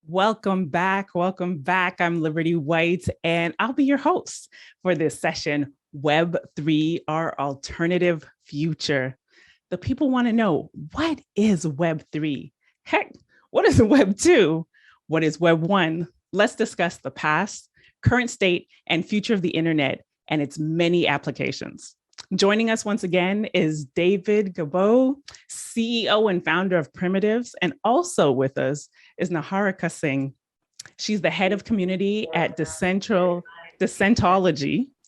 Welcome back. Welcome back. I'm Liberty White, and I'll be your host for this session, Web3, Our Alternative Future. The people want to know, what is Web3? Heck, what is Web2? What is Web1? Let's discuss the past, current state, and future of the internet and its many applications. Joining us once again is David Gabeau, CEO and founder of Primitives, and also with us is Niharika Singh. She's the head of community at Decentology.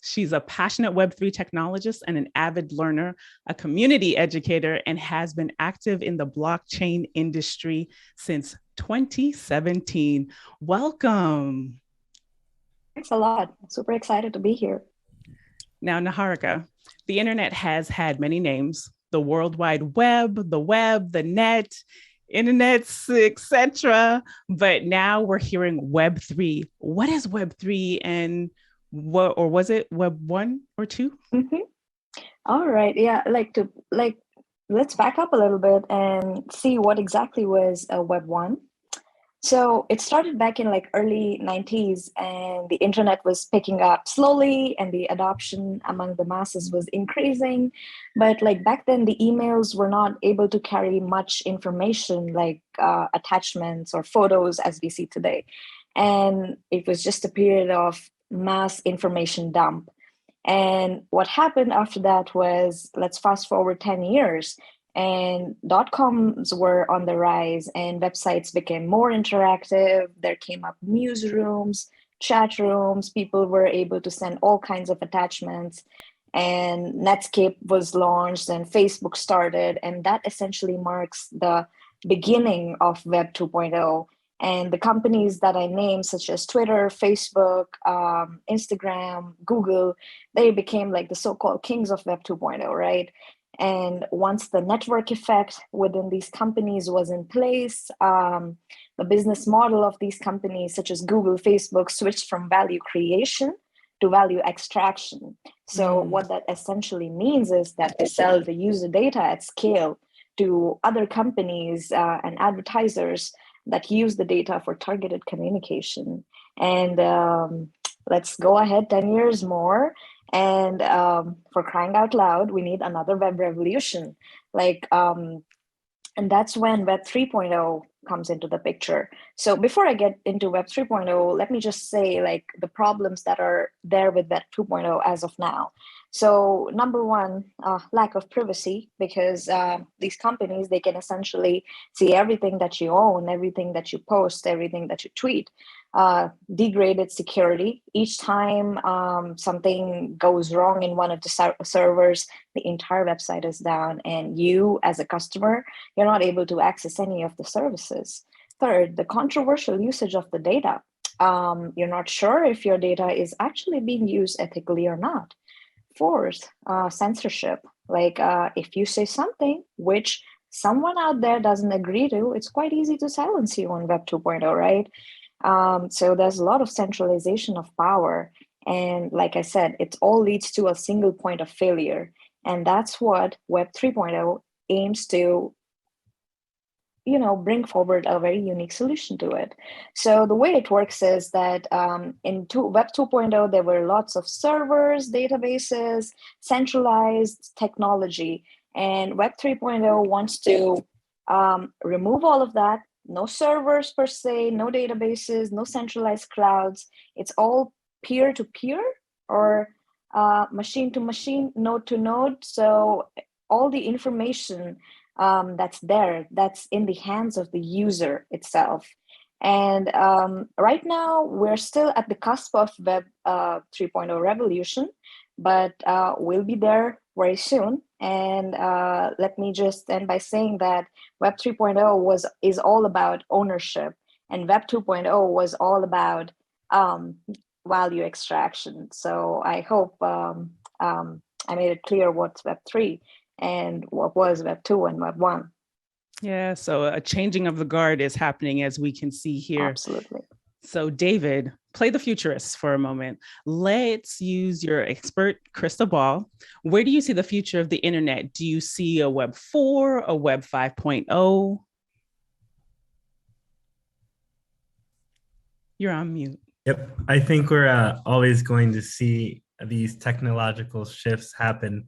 She's a passionate Web3 technologist and an avid learner, a community educator, and has been active in the blockchain industry since 2017. Welcome. Thanks a lot. Super excited to be here. Now, Niharika, the internet has had many names: the World Wide Web, the net, internets, etc. But now we're hearing Web3. What is Web3, and what, or was it Web1 or 2? Mm-hmm. All right. Yeah, let's back up a little bit and see what exactly was Web1. So it started back in early 90s, and the internet was picking up slowly and the adoption among the masses was increasing. But back then, the emails were not able to carry much information like attachments or photos as we see today. And it was just a period of mass information dump. And what happened after that was, let's fast forward 10 years, and .coms were on the rise and websites became more interactive. There came up newsrooms, chat rooms. People were able to send all kinds of attachments, and Netscape was launched and Facebook started. And that essentially marks the beginning of Web 2.0. And the companies that I named, such as Twitter, Facebook, Instagram, Google, they became the so-called kings of Web 2.0, right? And once the network effect within these companies was in place, the business model of these companies, such as Google, Facebook, switched from value creation to value extraction. So what that essentially means is that they sell the user data at scale to other companies and advertisers that use the data for targeted communication. And let's go ahead 10 years more. And for crying out loud, we need another web revolution. And that's when Web 3.0 comes into the picture. So before I get into Web 3.0, let me just say the problems that are there with Web 2.0 as of now. So number one, lack of privacy, because these companies, they can essentially see everything that you own, everything that you post, everything that you tweet. Degraded security. Each time something goes wrong in one of the servers, the entire website is down, and you as a customer, you're not able to access any of the services. Third, the controversial usage of the data. You're not sure if your data is actually being used ethically or not. Fourth, censorship. If you say something which someone out there doesn't agree to, it's quite easy to silence you on Web 2.0, right? So there's a lot of centralization of power. And like I said, it all leads to a single point of failure. And that's what Web 3.0 aims to bring forward a very unique solution to it. So the way it works is that in Web 2.0, there were lots of servers, databases, centralized technology. And Web 3.0 wants to remove all of that. No servers per se, no databases, no centralized clouds. It's all peer-to-peer or machine-to-machine, node-to-node. So all the information that's there, that's in the hands of the user itself. And right now, we're still at the cusp of Web 3.0 revolution, but we'll be there very soon. And let me just end by saying that Web 3.0 is all about ownership, and Web 2.0 was all about value extraction. So I hope I made it clear what's Web 3 and what was Web 2 and Web 1. Yeah, so a changing of the guard is happening, as we can see here. Absolutely. So David, play the futurist for a moment. Let's use your expert crystal ball. Where do you see the future of the internet? Do you see a Web 4, a Web 5.0? You're on mute. Yep. I think we're always going to see these technological shifts happen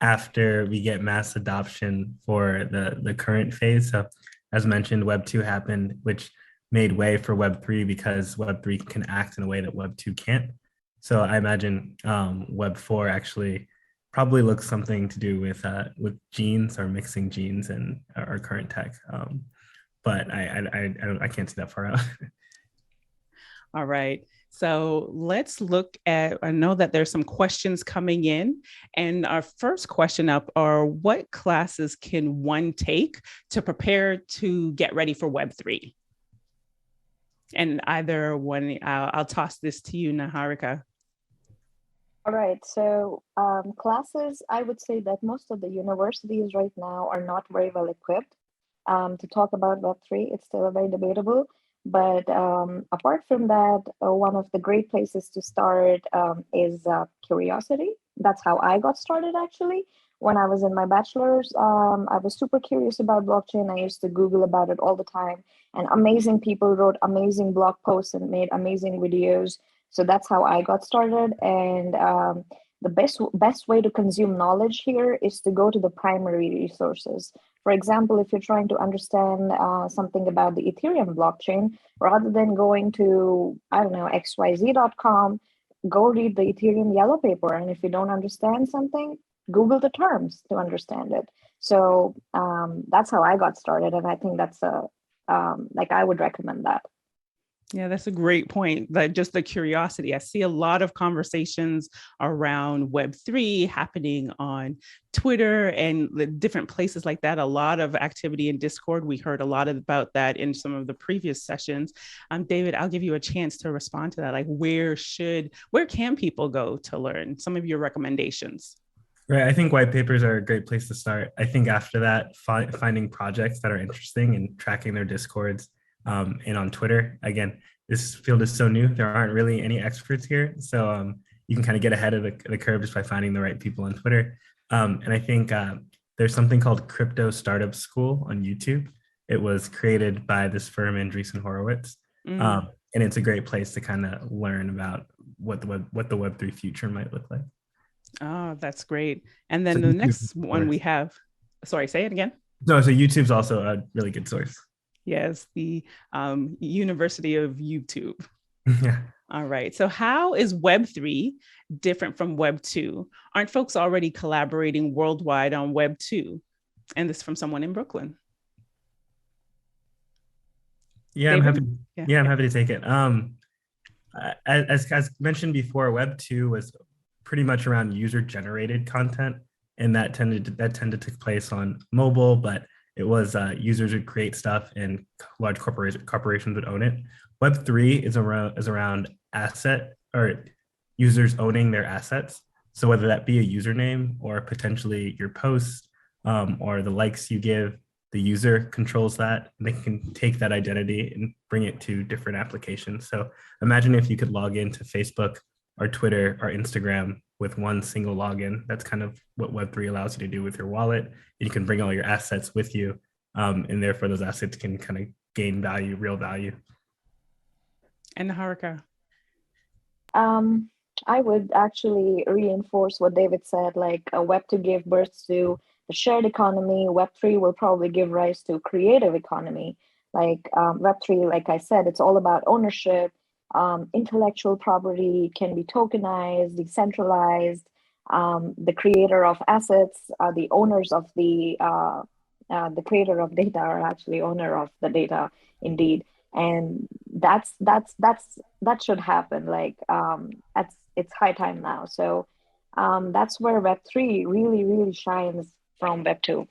after we get mass adoption for the current phase. So as mentioned, Web 2 happened, which made way for Web 3 because Web 3 can act in a way that Web 2 can't. So I imagine Web 4 actually probably looks something to do with genes or mixing genes and our current tech. But I can't see that far out. All right. So let's look at, I know that there's some questions coming in. And our first question up are, what classes can one take to prepare to get ready for Web3? And either one, I'll toss this to you, Niharika. All right. So classes, I would say that most of the universities right now are not very well equipped to talk about Web3. It's still very debatable. But apart from that, one of the great places to start is curiosity. That's how I got started, actually. When I was in my bachelor's, I was super curious about blockchain. I used to Google about it all the time. And amazing people wrote amazing blog posts and made amazing videos. So that's how I got started. And the best way to consume knowledge here is to go to the primary resources. For example, if you're trying to understand something about the Ethereum blockchain, rather than going to, I don't know, xyz.com, go read the Ethereum yellow paper. And if you don't understand something, Google the terms to understand it. So that's how I got started. And I think that's I would recommend that. Yeah, that's a great point. That just the curiosity. I see a lot of conversations around Web3 happening on Twitter and the different places like that. A lot of activity in Discord. We heard a lot about that in some of the previous sessions. David, I'll give you a chance to respond to that. Like, where can people go to learn? Some of your recommendations. Right. I think white papers are a great place to start. I think after that, finding projects that are interesting and tracking their Discords. And on Twitter, again, this field is so new. There aren't really any experts here. So you can kind of get ahead of the curve just by finding the right people on Twitter. And I think there's something called Crypto Startup School on YouTube. It was created by this firm, Andreessen Horowitz. And it's a great place to kind of learn about what the Web3 future might look like. Oh, that's great. And then the next one we have, sorry, say it again. No, so YouTube's also a really good source. Yes, the University of YouTube. Yeah. All right. So how is Web3 different from Web2? Aren't folks already collaborating worldwide on Web2? And this is from someone in Brooklyn. Yeah, David? I'm happy to take it. As mentioned before, Web2 was pretty much around user-generated content, and that tended to take place on mobile, but it was users would create stuff and large corporations would own it. Web3 is around asset or users owning their assets. So whether that be a username or potentially your posts or the likes you give, the user controls that, and they can take that identity and bring it to different applications. So imagine if you could log into Facebook or Twitter or Instagram with one single login. That's kind of what Web3 allows you to do with your wallet. You can bring all your assets with you, and therefore those assets can kind of gain value, real value. And Niharika? I would actually reinforce what David said, like Web2 gave birth to the shared economy. Web3 will probably give rise to creative economy. Like Web3, like I said, it's all about ownership. Intellectual property can be tokenized, decentralized. The creator of assets, the owners of the creator of data are actually owner of the data, indeed. And that should happen. Like it's high time now. So that's where Web3 really, really shines from Web2.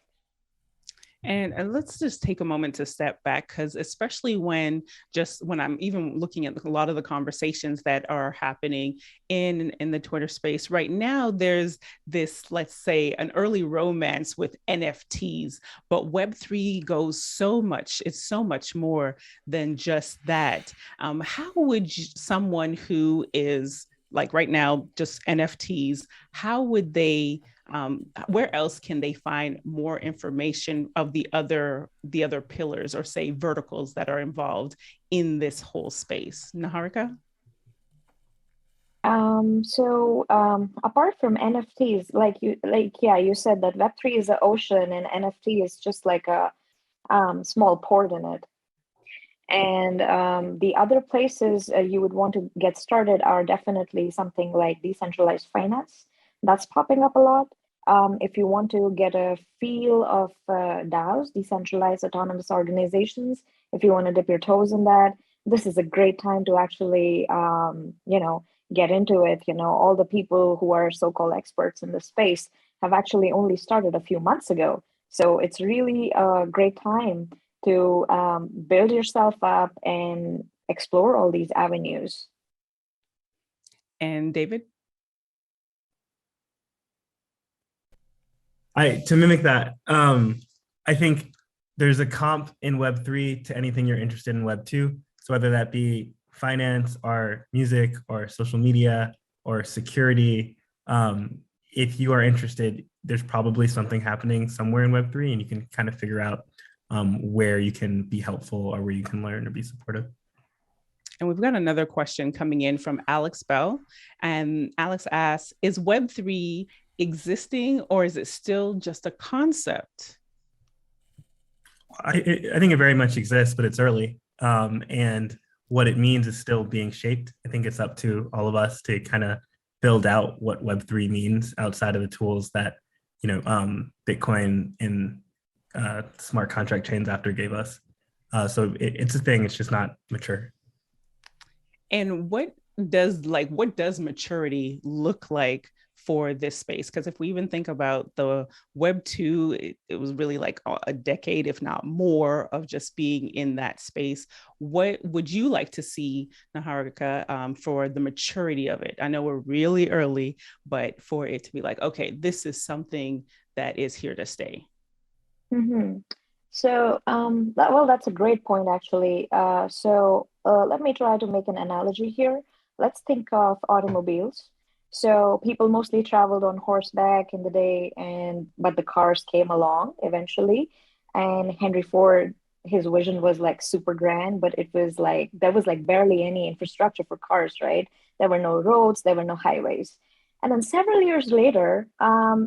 And let's just take a moment to step back, because especially when I'm even looking at a lot of the conversations that are happening in the Twitter space right now, there's this, let's say, an early romance with NFTs, but Web3 goes it's so much more than just that. How would someone who is like right now, just NFTs, how would they where else can they find more information of the other pillars or say verticals that are involved in this whole space? Niharika? Apart from NFTs, you said that Web3 is the ocean and NFT is just like a small port in it. And the other places you would want to get started are definitely something like decentralized finance. That's popping up a lot. If you want to get a feel of DAOs, decentralized autonomous organizations, if you want to dip your toes in that, this is a great time to actually, get into it. All the people who are so-called experts in the space have actually only started a few months ago. So it's really a great time to build yourself up and explore all these avenues. And David? To mimic that, I think there's a comp in Web3 to anything you're interested in Web2. So whether that be finance or music or social media or security, if you are interested, there's probably something happening somewhere in Web3 and you can kind of figure out where you can be helpful or where you can learn or be supportive. And we've got another question coming in from Alex Bell. And Alex asks, is Web3 existing or is it still just a concept? I think it very much exists, but it's early. And what it means is still being shaped. I think it's up to all of us to kind of build out what Web3 means outside of the tools that, Bitcoin and smart contract chains after gave us. So it's a thing, it's just not mature. And what does maturity look like for this space? Because if we even think about the Web2, it was really like a decade, if not more, of just being in that space. What would you like to see, Niharika, for the maturity of it? I know we're really early, but for it to be like, okay, this is something that is here to stay. Mm-hmm. So, that's a great point, actually. Let me try to make an analogy here. Let's think of automobiles. So people mostly traveled on horseback in the day, but the cars came along eventually. And Henry Ford, his vision was like super grand, but it was like there was like barely any infrastructure for cars, right? There were no roads, there were no highways. And then several years later,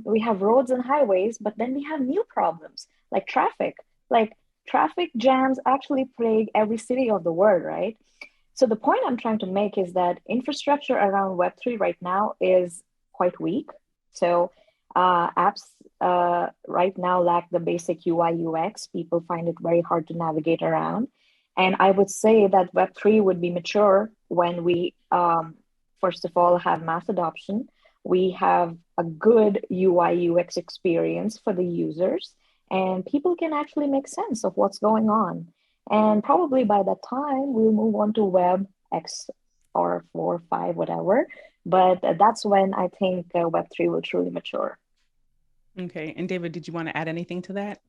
we have roads and highways, but then we have new problems like traffic. Like traffic jams actually plague every city of the world, right? So the point I'm trying to make is that infrastructure around Web3 right now is quite weak. So apps right now lack the basic UI UX. People find it very hard to navigate around. And I would say that Web3 would be mature when we, first of all, have mass adoption. We have a good UI UX experience for the users, and people can actually make sense of what's going on. And probably by that time, we'll move on to Web X or 4, 5, whatever. But that's when I think Web3 will truly mature. Okay. And David, did you want to add anything to that?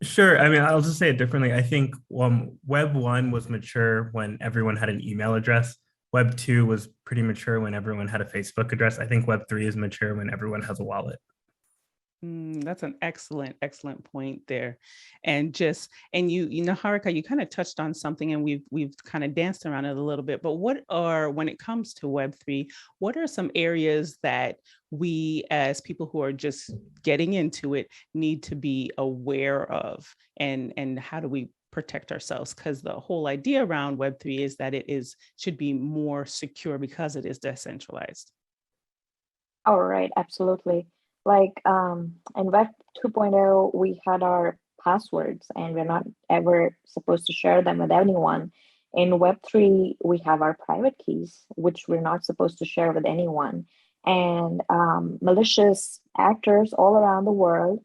Sure. I mean, I'll just say it differently. I think Web1 was mature when everyone had an email address. Web2 was pretty mature when everyone had a Facebook address. I think Web3 is mature when everyone has a wallet. That's an excellent point there. And you know, Niharika, you kind of touched on something and we've kind of danced around it a little bit, but when it comes to Web3, what are some areas that we as people who are just getting into it need to be aware of, and how do we protect ourselves? Because the whole idea around Web3 is that should be more secure because it is decentralized. All right, absolutely. Like in Web 2.0, we had our passwords and we're not ever supposed to share them with anyone. In Web 3, we have our private keys, which we're not supposed to share with anyone. And malicious actors all around the world,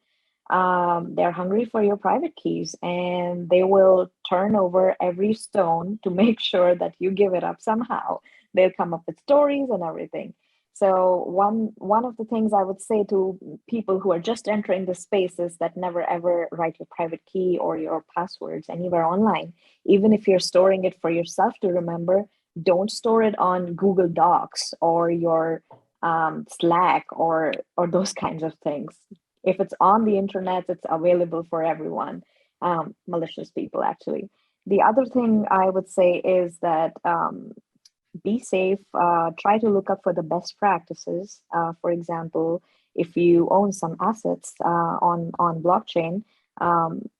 they're hungry for your private keys and they will turn over every stone to make sure that you give it up somehow. They'll come up with stories and everything. So one of the things I would say to people who are just entering the space is that never ever write your private key or your passwords anywhere online. Even if you're storing it for yourself to remember, don't store it on Google Docs or your Slack or those kinds of things. If it's on the internet, it's available for everyone. Malicious people, actually. The other thing I would say is that be safe. Try to look up for the best practices. For example, if you own some assets on blockchain,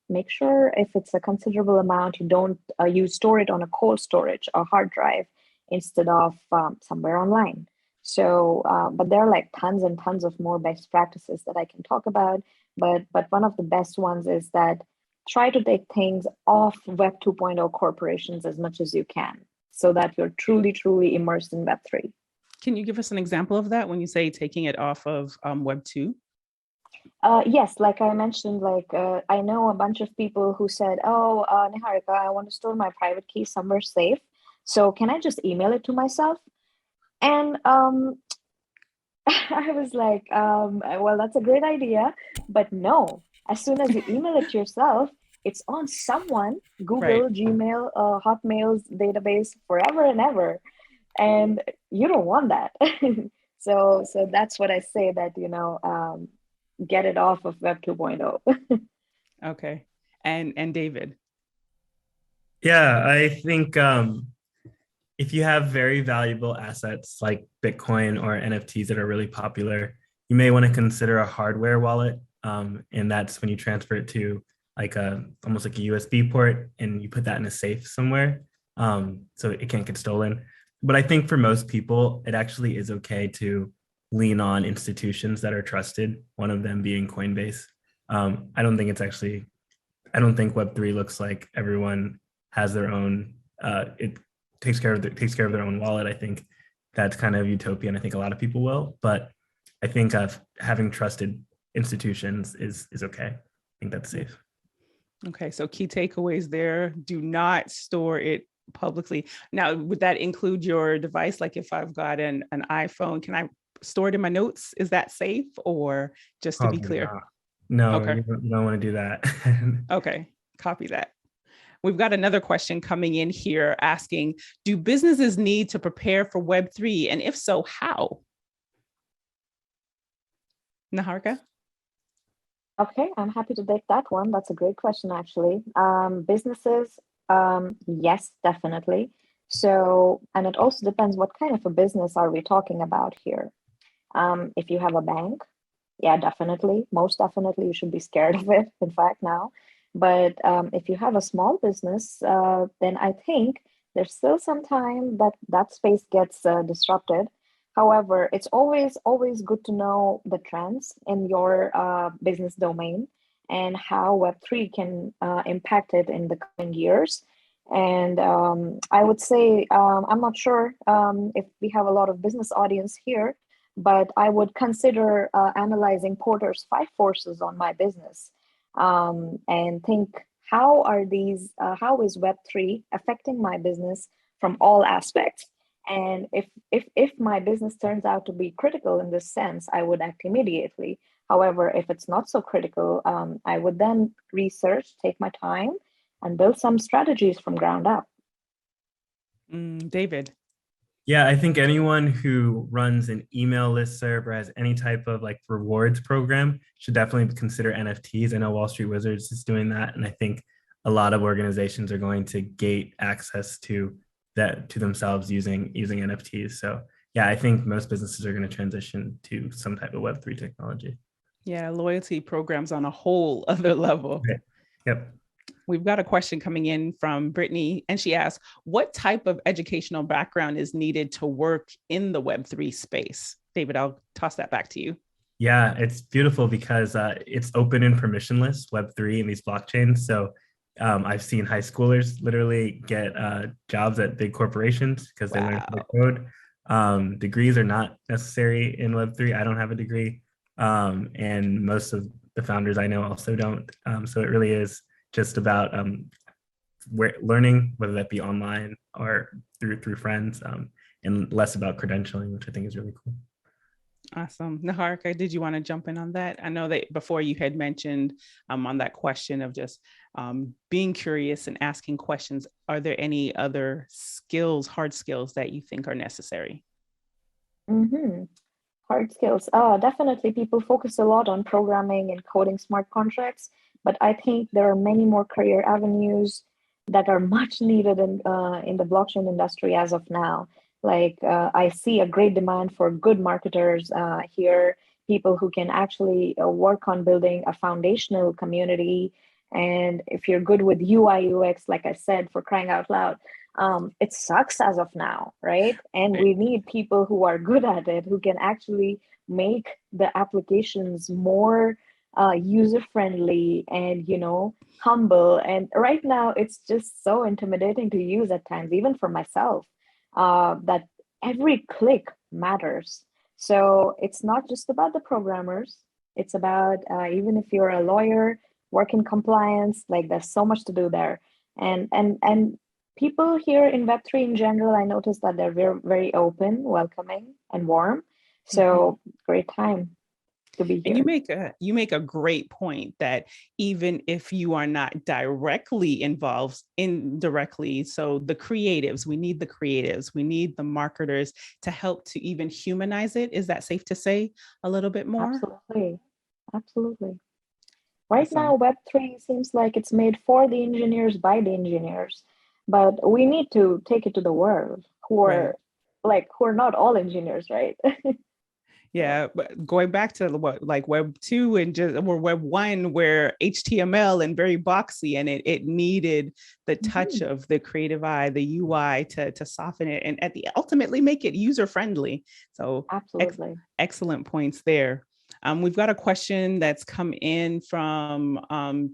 make sure if it's a considerable amount, you don't you store it on a cold storage or hard drive instead of somewhere online. So, but there are like tons and tons of more best practices that I can talk about. But one of the best ones is that try to take things off Web 2.0 corporations as much as you can, so that you're truly immersed in Web3. Can you give us an example of that when you say taking it off of Web 2? Yes, like I mentioned, I know a bunch of people who said, "Oh, Niharika, I want to store my private key somewhere safe. So can I just email it to myself?" And I was like, well, that's a great idea, but no. As soon as you email it yourself, it's on someone, Right. Google, Gmail, Hotmail's database forever and ever, and you don't want that. So that's what I say, that get it off of Web 2.0. Okay. And David. Yeah, I think if you have very valuable assets like Bitcoin or NFTs that are really popular, you may want to consider a hardware wallet. And that's when you transfer it to like almost like a USB port, and you put that in a safe somewhere, so it can't get stolen. But I think for most people, it actually is okay to lean on institutions that are trusted, one of them being Coinbase. I don't think I don't think Web3 looks like everyone has their own, it takes care of their own wallet. I think that's kind of utopian. I think a lot of people will, but I think having trusted institutions is okay. I think that's safe. Okay, so key takeaways there: do not store it publicly. Now, would that include your device? Like if I've got an iPhone, can I store it in my notes? Is that safe, or just to be Probably clear? not. No, Okay. you don't want to do that. Okay, copy that. We've got another question coming in here asking, do businesses need to prepare for Web3? And if so, how? Niharika? Okay, I'm happy to take that one. That's a great question, actually. Businesses, yes, definitely. So, and it also depends what kind of a business are we talking about here. If you have a bank, yeah, definitely, most definitely, you should be scared of it, in fact, now. But if you have a small business, then I think there's still some time that that space gets disrupted. However, it's always good to know the trends in your business domain and how Web3 can impact it in the coming years. And I would say, I'm not sure if we have a lot of business audience here, but I would consider analyzing Porter's 5 forces on my business, and think, how is Web3 affecting my business from all aspects? And if my business turns out to be critical in this sense, I would act immediately. However, if it's not so critical, I would then research, take my time, and build some strategies from ground up. David. Yeah, I think anyone who runs an email listserv or has any type of like rewards program should definitely consider NFTs. I know Wall Street Wizards is doing that, and I think a lot of organizations are going to gate access to that to themselves using NFTs. So yeah, I think most businesses are going to transition to some type of Web3 technology. Yeah, loyalty programs on a whole other level. Okay. Yep. We've got a question coming in from Brittany, and she asks, what type of educational background is needed to work in the Web3 space? David, I'll toss that back to you. Yeah, it's beautiful because it's open and permissionless, Web3 and these blockchains. So I've seen high schoolers literally get jobs at big corporations because they learned how to code. Degrees are not necessary in Web3. I don't have a degree. And most of the founders I know also don't. So it really is just about learning, whether that be online or through friends, and less about credentialing, which I think is really cool. Awesome. Niharika, did you want to jump in on that? I know that before you had mentioned on that question of just being curious and asking questions. Are there any other skills, hard skills that you think are necessary? Mm-hmm. Hard skills. Definitely people focus a lot on programming and coding smart contracts, but I think there are many more career avenues that are much needed in the blockchain industry as of now. Like I see a great demand for good marketers here, people who can actually work on building a foundational community. And if you're good with UI UX, like I said, for crying out loud, it sucks as of now, right? And we need people who are good at it, who can actually make the applications more user friendly and, humble. And right now, it's just so intimidating to use at times, even for myself, that every click matters. So it's not just about the programmers. It's about even if you're a lawyer, work in compliance, like there's so much to do there. And people here in Web3 in general, I noticed that they're very, very open, welcoming, and warm. So great time to be And here. you make a great point that even if you are not directly involved, indirectly, so the creatives, we need the marketers to help to even humanize it. Is that safe to say a little bit more? Absolutely. Absolutely. Right Awesome. now, Web3 seems like it's made for the engineers by the engineers, but we need to take it to the world who are who are not all engineers, right? Yeah, but going back to what like Web 2 and just or Web 1, where HTML and very boxy, and it needed the touch of the creative eye, the UI to soften it and at the ultimately make it user friendly. So Absolutely. Excellent points there. We've got a question that's come in from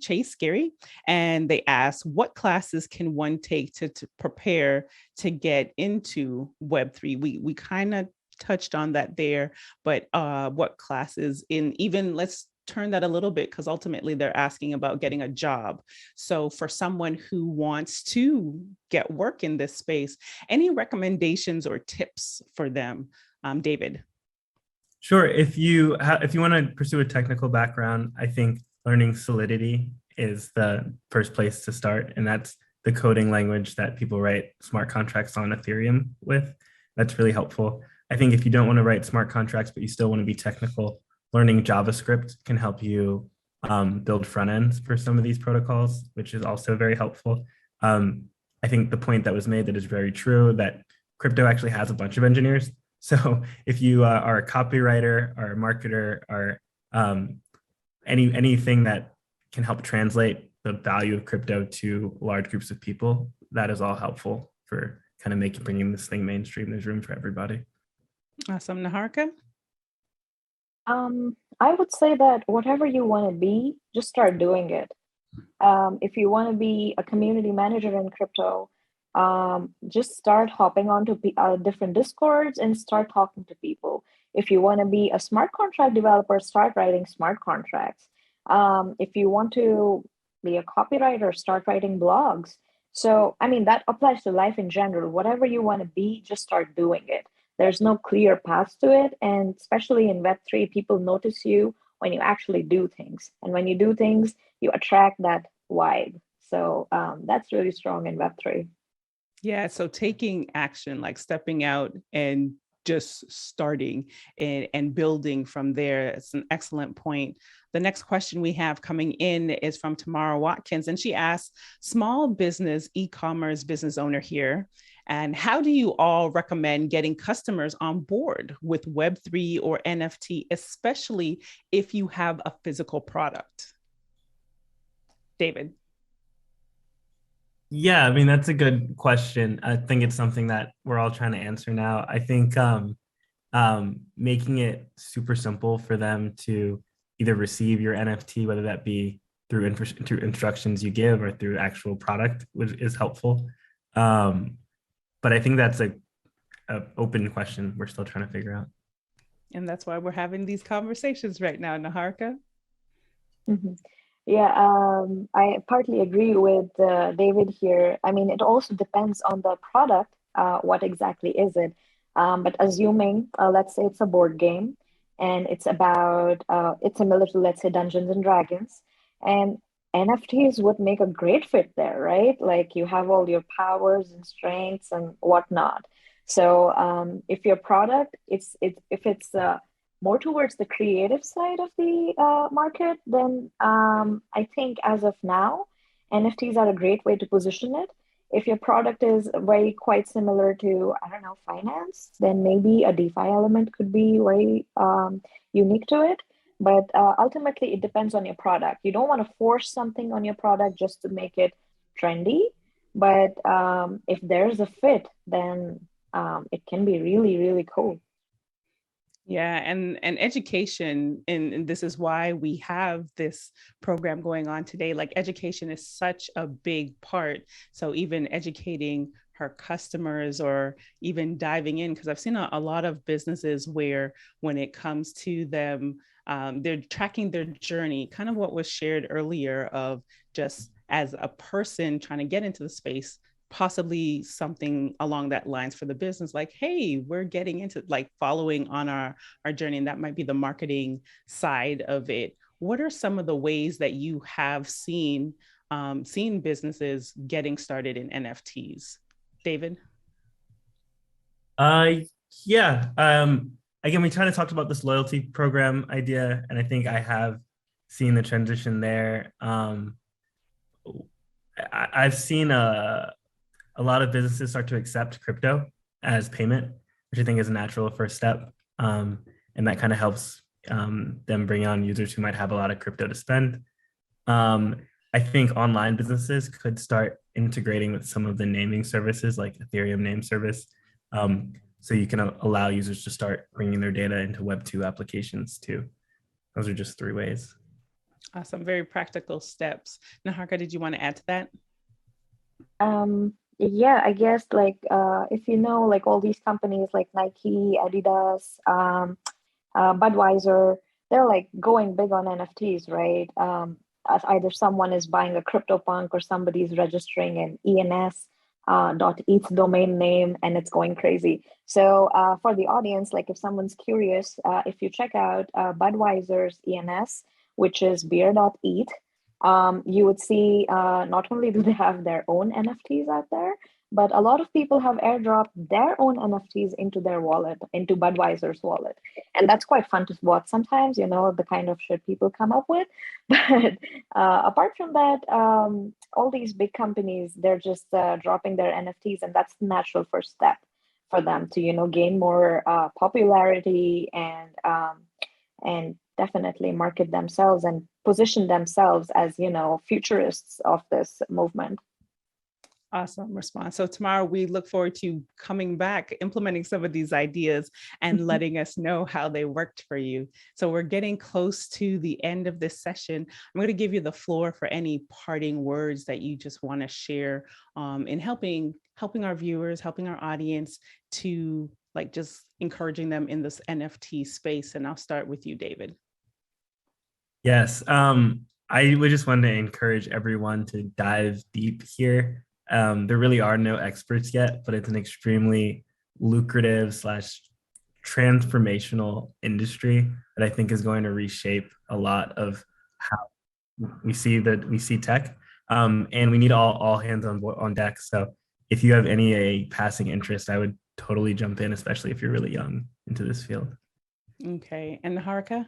Chase Gary, and they ask, what classes can one take to prepare to get into Web3? We kind of touched on that there, but what classes even let's turn that a little bit, because ultimately they're asking about getting a job. So for someone who wants to get work in this space, any recommendations or tips for them, David? Sure. If you want to pursue a technical background, I think learning Solidity is the first place to start, and that's the coding language that people write smart contracts on Ethereum with. That's really helpful. I think if you don't want to write smart contracts, but you still want to be technical, learning JavaScript can help you build front ends for some of these protocols, which is also very helpful. I think the point that was made that is very true, that crypto actually has a bunch of engineers. So if you are a copywriter or a marketer or anything that can help translate the value of crypto to large groups of people, that is all helpful for kind of bringing this thing mainstream. There's room for everybody. Awesome. Niharika? I would say that whatever you want to be, just start doing it. If you want to be a community manager in crypto, just start hopping onto different discords and start talking to people. If you want to be a smart contract developer, start writing smart contracts. If you want to be a copywriter, start writing blogs. So, I mean, that applies to life in general. Whatever you want to be, just start doing it. There's no clear path to it. And especially in Web3, people notice you when you actually do things. And when you do things, you attract that vibe. So that's really strong in Web3. Yeah, so taking action, like stepping out and just starting and building from there. It's an excellent point. The next question we have coming in is from Tamara Watkins, and she asks, small business, e-commerce business owner here, and how do you all recommend getting customers on board with Web3 or NFT, especially if you have a physical product? David. Yeah, I mean, that's a good question. I think it's something that we're all trying to answer now. I think making it super simple for them to either receive your NFT, whether that be through instructions you give or through actual product, is helpful. But I think that's a open question we're still trying to figure out. And that's why we're having these conversations right now, Niharika. Yeah, I partly agree with David here. I mean, it also depends on the product. What exactly is it? But assuming, let's say it's a board game and it's about, it's similar to, let's say, Dungeons and Dragons, and NFTs would make a great fit there, right? Like you have all your powers and strengths and whatnot. So if your product, if it's more towards the creative side of the market, then I think as of now, NFTs are a great way to position it. If your product is very quite similar to, I don't know, finance, then maybe a DeFi element could be very unique to it. But ultimately, it depends on your product. You don't want to force something on your product just to make it trendy. But if there's a fit, then it can be really, really cool. Yeah, and education, and this is why we have this program going on today. Like, education is such a big part. So even educating her customers, or even diving in, because I've seen a lot of businesses where when it comes to them, they're tracking their journey, kind of what was shared earlier, of just as a person trying to get into the space, possibly something along that lines for the business, like, hey, we're getting into, like, following on our journey, and that might be the marketing side of it. What are some of the ways that you have seen businesses getting started in NFTs? David? Yeah. Again, we kind of talked about this loyalty program idea, and I think I have seen the transition there. I've seen a lot of businesses start to accept crypto as payment, which I think is a natural first step. And that kind of helps them bring on users who might have a lot of crypto to spend. I think online businesses could start integrating with some of the naming services, like Ethereum name service. So you can allow users to start bringing their data into Web2 applications too. Those are just 3 ways. Awesome, very practical steps. Niharika, did you want to add to that? Yeah, I guess like if you know, like all these companies like Nike, Adidas, Budweiser, they're like going big on NFTs, right? As either someone is buying a CryptoPunk or somebody's registering an ENS.ETH domain name, and it's going crazy. So for the audience, like if someone's curious, if you check out Budweiser's ENS, which is beer.eth, you would see not only do they have their own NFTs out there, but a lot of people have airdropped their own NFTs into their wallet, into Budweiser's wallet. And that's quite fun to watch sometimes, you know, the kind of shit people come up with. But apart from that, all these big companies, they're just dropping their NFTs, and that's the natural first step for them to, you know, gain more popularity and definitely market themselves and position themselves as, you know, futurists of this movement. Awesome response. So tomorrow we look forward to coming back, implementing some of these ideas and letting us know how they worked for you. So we're getting close to the end of this session. I'm going to give you the floor for any parting words that you just want to share in helping our viewers, helping our audience to, like, just encouraging them in this NFT space. And I'll start with you, David. Yes, I would just want to encourage everyone to dive deep here. There really are no experts yet, but it's an extremely lucrative / transformational industry that I think is going to reshape a lot of how we see tech. And we need all hands on deck. So if you have any passing interest, I would totally jump in, especially if you're really young into this field. Okay, and Niharika?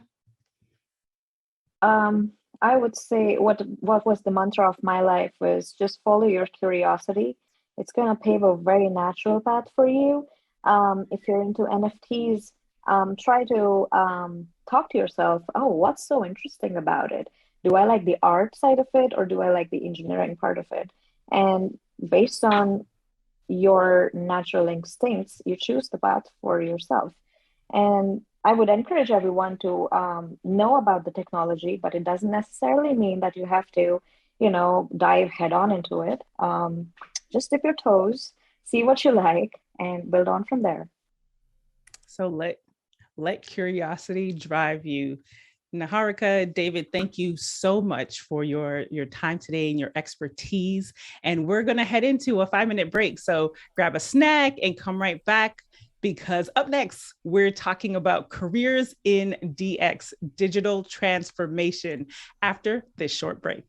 I would say what was the mantra of my life was just follow your curiosity. It's going to pave a very natural path for you. If you're into NFTs, try to talk to yourself, oh, what's so interesting about it? Do I like the art side of it, or do I like the engineering part of it? And based on your natural instincts, you choose the path for yourself. And I would encourage everyone to know about the technology, but it doesn't necessarily mean that you have to, you know, dive head on into it. Just dip your toes, see what you like, and build on from there. So let curiosity drive you. Niharika, David, thank you so much for your time today and your expertise. And we're going to head into a 5-minute break. So grab a snack and come right back, because up next, we're talking about careers in DX, digital transformation, after this short break.